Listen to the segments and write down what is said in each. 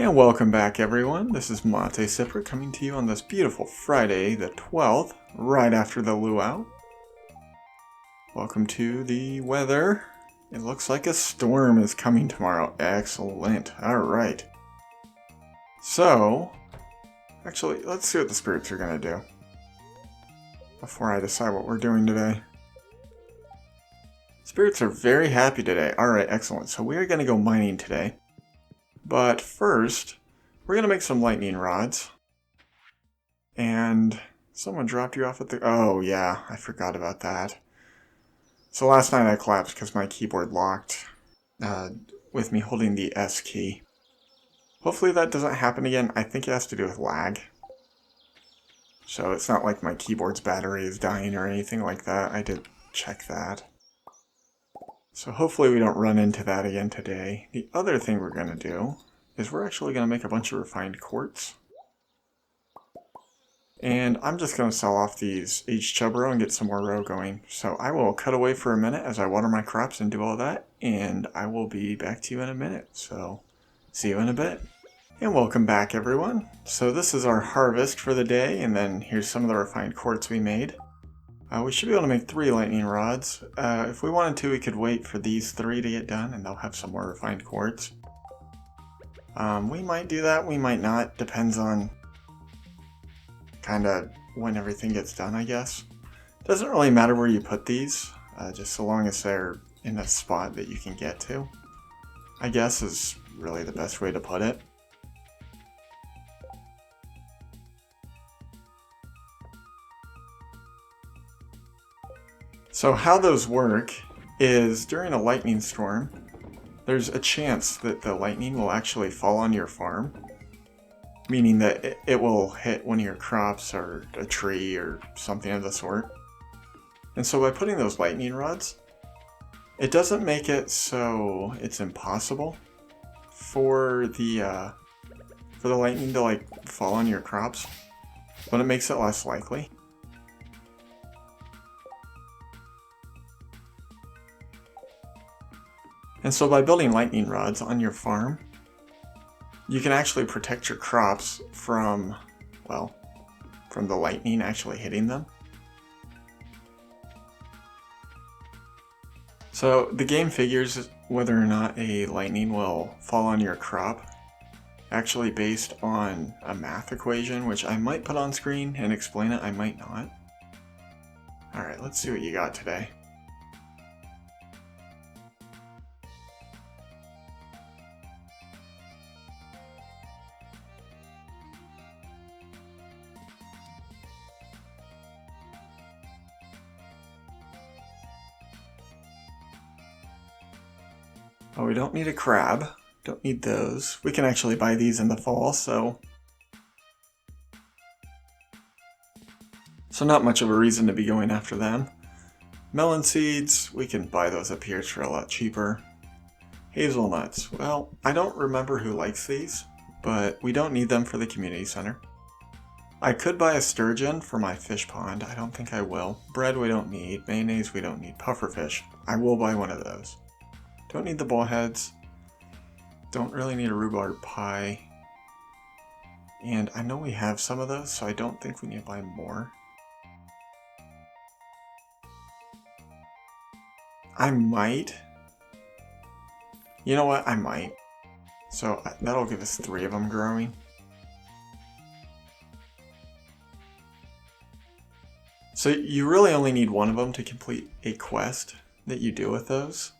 And welcome back, everyone. This is Mate Sipper coming to you on this beautiful Friday, the 12th, right after the luau. Welcome to the weather. It looks like a storm is coming tomorrow. Excellent. Alright. So, actually, let's see what the spirits are going to do before I decide what we're doing today. Spirits are very happy today. Alright, excellent. So we are going to go mining today. But first, we're going to make some lightning rods. And someone dropped you off at the... Oh, yeah, I forgot about that. So last night I collapsed because my keyboard locked with me holding the S key. Hopefully that doesn't happen again. I think it has to do with lag. So it's not like my keyboard's battery is dying or anything like that. I did check that. So hopefully we don't run into that again today. The other thing we're going to do is we're actually going to make a bunch of refined quartz. And I'm just going to sell off these aged chub row and get some more row going. So I will cut away for a minute as I water my crops and do all that. And I will be back to you in a minute. So see you in a bit. And welcome back, everyone. So this is our harvest for the day. And then here's some of the refined quartz we made. We should be able to make 3 lightning rods. If we wanted to, we could wait for these 3 to get done, and they'll have some more refined quartz. We might do that, we might not. Depends on kind of when everything gets done, I guess. Doesn't really matter where you put these, just so long as they're in a spot that you can get to, I guess is really the best way to put it. So how those work is during a lightning storm, there's a chance that the lightning will actually fall on your farm, meaning that it will hit one of your crops or a tree or something of the sort. And so by putting those lightning rods, it doesn't make it so it's impossible for the lightning to like fall on your crops, but it makes it less likely. And so by building lightning rods on your farm, you can actually protect your crops from, well, from the lightning actually hitting them. So the game figures whether or not a lightning will fall on your crop, actually based on a math equation, which I might put on screen and explain it, I might not. Alright, let's see what you got today. Oh, we don't need a crab. Don't need those. We can actually buy these in the fall, so not much of a reason to be going after them. Melon seeds, we can buy those up here for a lot cheaper. Hazelnuts, well, I don't remember who likes these, but we don't need them for the community center. I could buy a sturgeon for my fish pond. I don't think I will. Bread we don't need. Mayonnaise we don't need. Pufferfish, I will buy one of those. Don't need the bullheads. Don't really need a rhubarb pie. And I know we have some of those, so I don't think we need to buy more. I might. You know what? I might. So that'll give us 3 of them growing. So you really only need 1 of them to complete a quest that you do with those.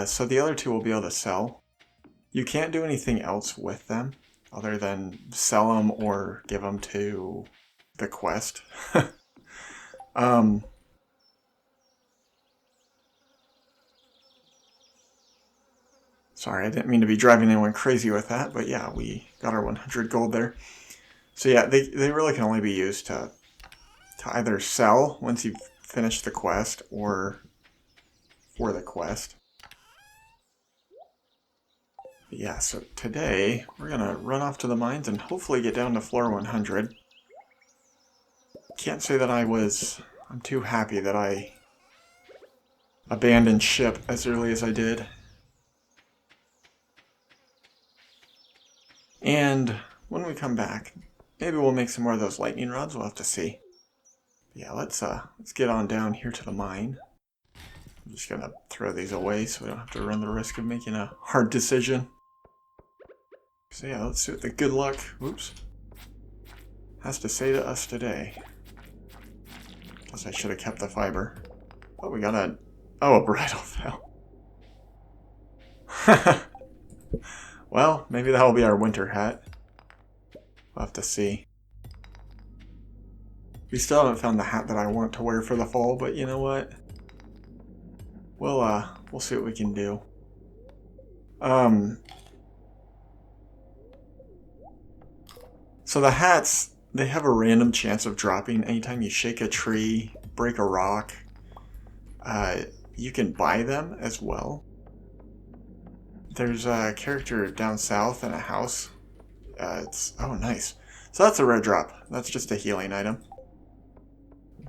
So the other 2 will be able to sell. You can't do anything else with them other than sell them or give them to the quest. Sorry, I didn't mean to be driving anyone crazy with that, but yeah, we got our 100 gold there. So yeah, they really can only be used to either sell once you've finished the quest or for the quest. But yeah, so today we're gonna run off to the mines and hopefully get down to floor 100. Can't say that I'm too happy that I abandoned ship as early as I did. And when we come back, maybe we'll make some more of those lightning rods. We'll have to see. Yeah, let's get on down here to the mine. I'm just gonna throw these away so we don't have to run the risk of making a hard decision. So yeah, let's see what the good luck, whoops, has to say to us today. Guess I should have kept the fiber. Oh, we got a bridal veil. Well, maybe that'll be our winter hat. We'll have to see. We still haven't found the hat that I want to wear for the fall, but you know what? We'll see what we can do. So the hats, they have a random chance of dropping anytime you shake a tree, break a rock. You can buy them as well. There's a character down south in a house. Oh nice. So that's a rare drop. That's just a healing item.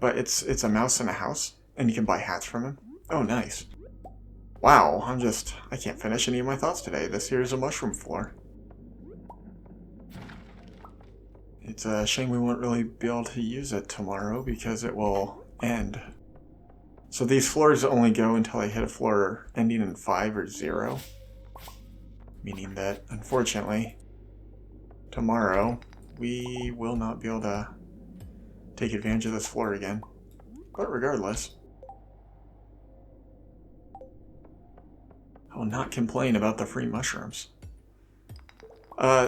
But it's a mouse in a house, and you can buy hats from him. Oh nice. Wow, I can't finish any of my thoughts today. This here is a mushroom floor. It's a shame we won't really be able to use it tomorrow because it will end. So these floors only go until I hit a floor ending in 5 or 0. Meaning that, unfortunately, tomorrow we will not be able to take advantage of this floor again. But regardless, I will not complain about the free mushrooms.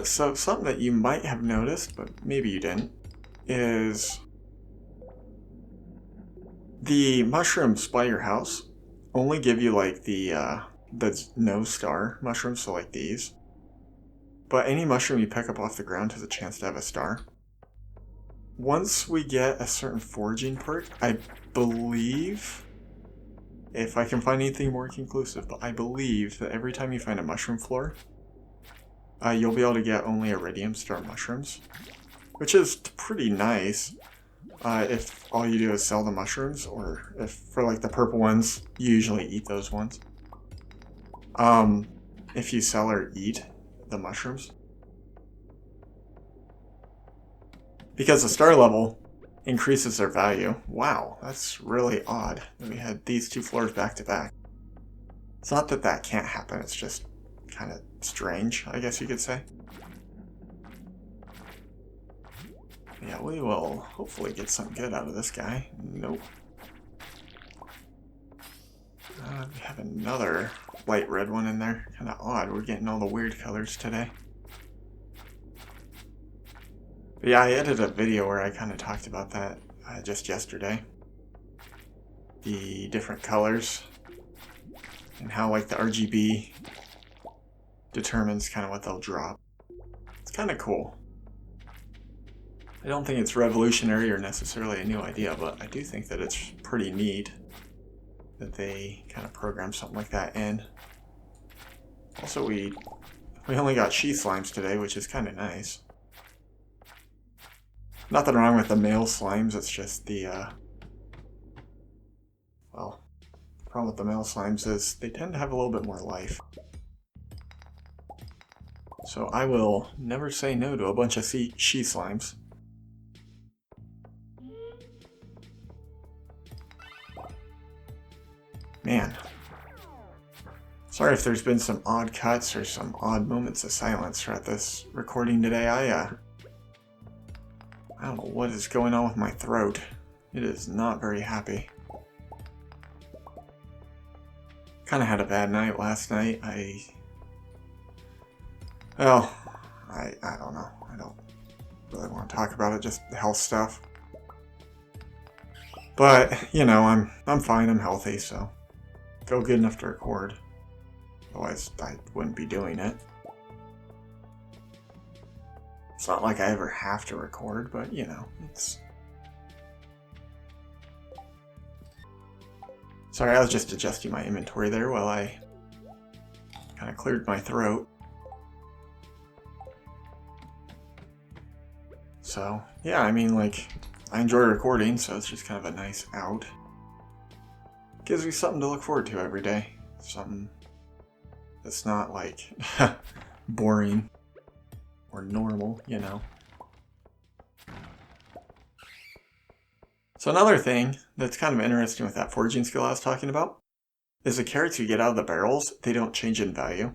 So something that you might have noticed, but maybe you didn't, is the mushrooms by your house only give you like the no star mushrooms, so like these. But any mushroom you pick up off the ground has a chance to have a star. Once we get a certain foraging perk, I believe, if I can find anything more conclusive, but I believe that every time you find a mushroom floor, you'll be able to get only iridium star mushrooms, which is pretty nice if all you do is sell the mushrooms, or if for like the purple ones, you usually eat those ones. If you sell or eat the mushrooms. Because the star level increases their value. Wow, that's really odd that we had these two floors back to back. It's not that that can't happen, it's just kind of strange, I guess you could say. Yeah, we will hopefully get something good out of this guy. Nope. We have another light red one in there. Kind of odd, we're getting all the weird colors today. But yeah, I edited a video where I kind of talked about that just yesterday. The different colors and how like the RGB determines kind of what they'll drop. It's kind of cool. I don't think it's revolutionary or necessarily a new idea, but I do think that it's pretty neat that they kind of program something like that in. Also, we only got she slimes today, which is kind of nice. Nothing wrong with the male slimes, it's just the, well, the problem with the male slimes is they tend to have a little bit more life. So I will never say no to a bunch of she slimes. Man. Sorry if there's been some odd cuts or some odd moments of silence throughout this recording today. I don't know what is going on with my throat. It is not very happy. Kind of had a bad night last night. I don't know. I don't really want to talk about it, just health stuff. But, you know, I'm fine, I'm healthy, so feel good enough to record. Otherwise, I wouldn't be doing it. It's not like I ever have to record, but, you know, it's... Sorry, I was just adjusting my inventory there while I kind of cleared my throat. So, yeah, I mean, like, I enjoy recording, so it's just kind of a nice out. Gives me something to look forward to every day. Something that's not, like, boring or normal, you know. So another thing that's kind of interesting with that foraging skill I was talking about is the carrots you get out of the barrels, they don't change in value.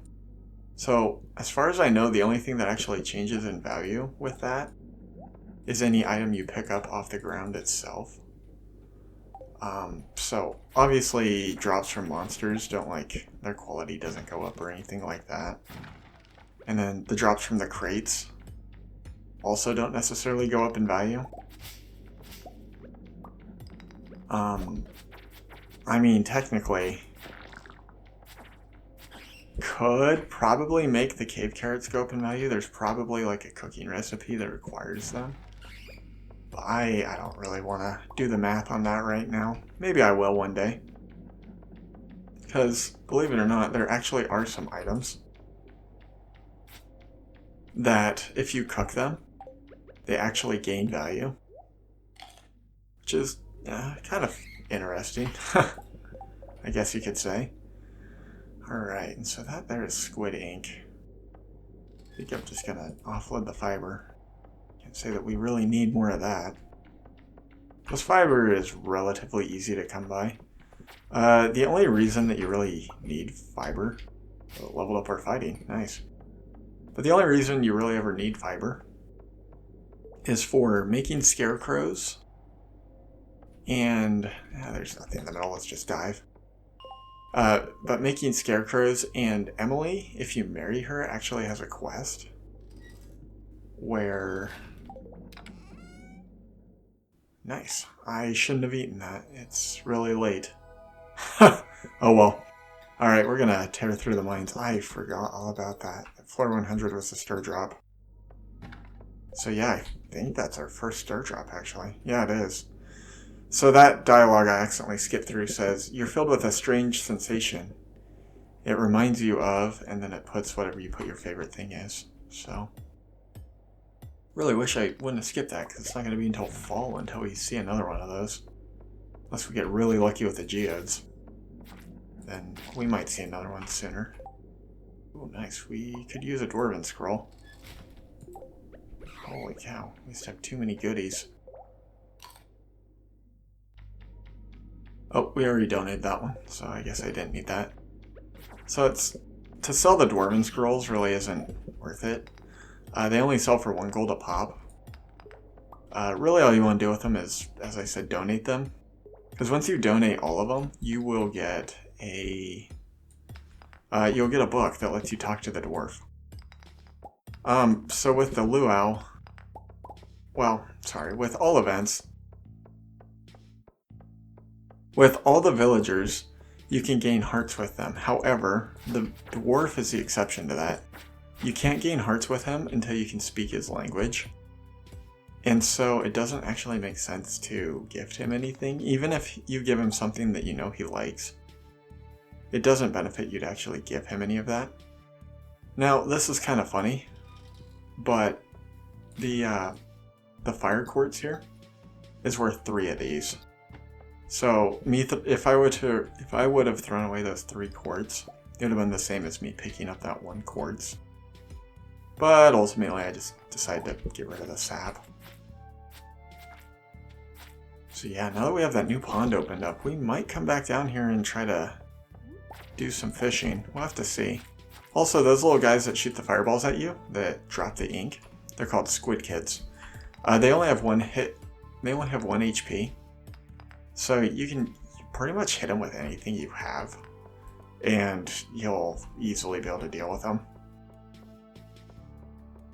So as far as I know, the only thing that actually changes in value with that is any item you pick up off the ground itself. So obviously drops from monsters don't their quality doesn't go up or anything like that. And then the drops from the crates also don't necessarily go up in value. I mean, technically, could probably make the cave carrots go up in value. There's probably like a cooking recipe that requires them. But I don't really want to do the math on that right now. Maybe I will one day. Because, believe it or not, there actually are some items that, if you cook them, they actually gain value. Which is kind of interesting, I guess you could say. Alright, and so that there is squid ink. I think I'm just gonna offload the fiber. Can't say that we really need more of that. This fiber is relatively easy to come by. The only reason that you really need fiber... leveled up our fighting, nice. But the only reason you really ever need fiber is for making scarecrows. And there's nothing in the middle, let's just dive. But making scarecrows, and Emily, if you marry her, actually has a quest where... Nice. I shouldn't have eaten that. It's really late. Oh well. Alright, we're gonna tear through the mines. I forgot all about that. Floor 100 was the Stardrop. So yeah, I think that's our first Stardrop, actually. Yeah, it is. So that dialogue I accidentally skipped through says, "You're filled with a strange sensation. It reminds you of," and then it puts whatever you put your favorite thing is. So, really wish I wouldn't have skipped that, because it's not going to be until fall until we see another one of those. Unless we get really lucky with the geodes. Then we might see another one sooner. Oh, nice. We could use a dwarven scroll. Holy cow. We used to have too many goodies. Oh, we already donated that one, so I guess I didn't need that. So it's... to sell the dwarven scrolls really isn't worth it. They only sell for 1 gold a pop. Really all you want to do with them is, as I said, donate them. Because once you donate all of them, you will get a... you'll get a book that lets you talk to the dwarf. So with the luau... well, sorry, with all events... with all the villagers, you can gain hearts with them. However, the dwarf is the exception to that. You can't gain hearts with him until you can speak his language. And so it doesn't actually make sense to gift him anything, even if you give him something that you know he likes. It doesn't benefit you to actually give him any of that. Now, this is kind of funny, but the fire quartz here is worth 3 of these. So if I would have thrown away those 3 quartz, it would have been the same as me picking up that 1 quartz. But ultimately, I just decided to get rid of the sap. So yeah, now that we have that new pond opened up, we might come back down here and try to do some fishing. We'll have to see. Also, those little guys that shoot the fireballs at you, that drop the ink, they're called squid kids. They only have 1 hit. They only have 1 HP. So you can pretty much hit them with anything you have, and you'll easily be able to deal with them.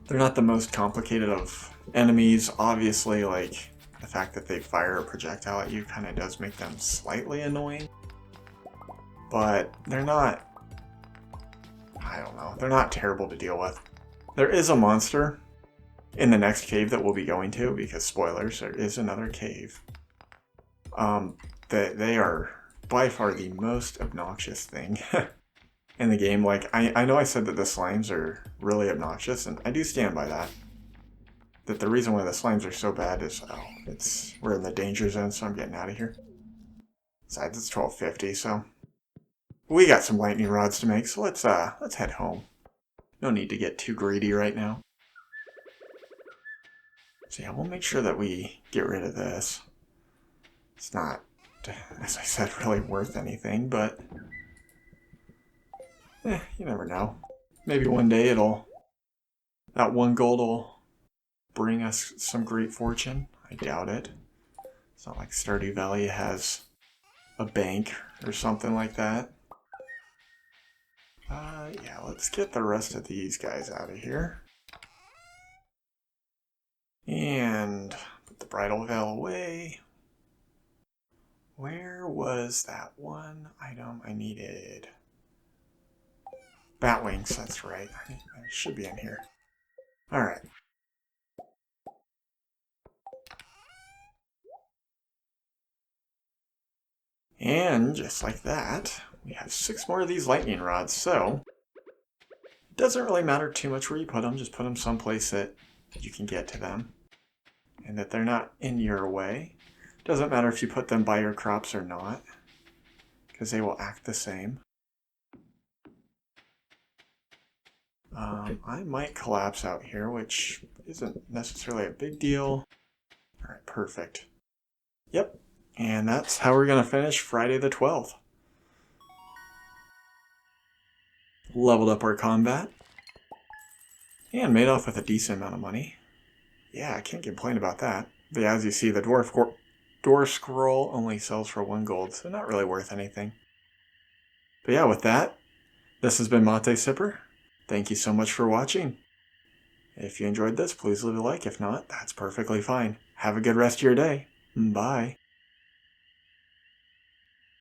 They're not the most complicated of enemies. Obviously, like, the fact that they fire a projectile at you kind of does make them slightly annoying. But they're not, I don't know, they're not terrible to deal with. There is a monster in the next cave that we'll be going to, because spoilers, there is another cave. They are by far the most obnoxious thing in the game. Like, I know I said that the slimes are really obnoxious, and I do stand by that. That the reason why the slimes are so bad is, we're in the danger zone, so I'm getting out of here. Besides, it's 12:50, so we got some lightning rods to make, so let's head home. No need to get too greedy right now. So yeah, we'll make sure that we get rid of this. It's not, as I said, really worth anything, but you never know. Maybe one day that 1 gold will bring us some great fortune. I doubt it. It's not like Stardew Valley has a bank or something like that. Yeah, let's get the rest of these guys out of here. And put the bridal veil away. Where was that one item I needed? Bat wings, that's right. It should be in here. Alright. And just like that, we have 6 more of these lightning rods, so it doesn't really matter too much where you put them, just put them someplace that you can get to them and that they're not in your way. Doesn't matter if you put them by your crops or not, because they will act the same. I might collapse out here, which isn't necessarily a big deal. Alright, perfect. Yep, and that's how we're going to finish Friday the 12th. Leveled up our combat. And made off with a decent amount of money. Yeah, I can't complain about that. But yeah, as you see, the dwarf scroll only sells for 1 gold, so not really worth anything. But yeah, with that, this has been Mate Sipper. Thank you so much for watching. If you enjoyed this, please leave a like. If not, that's perfectly fine. Have a good rest of your day. Bye.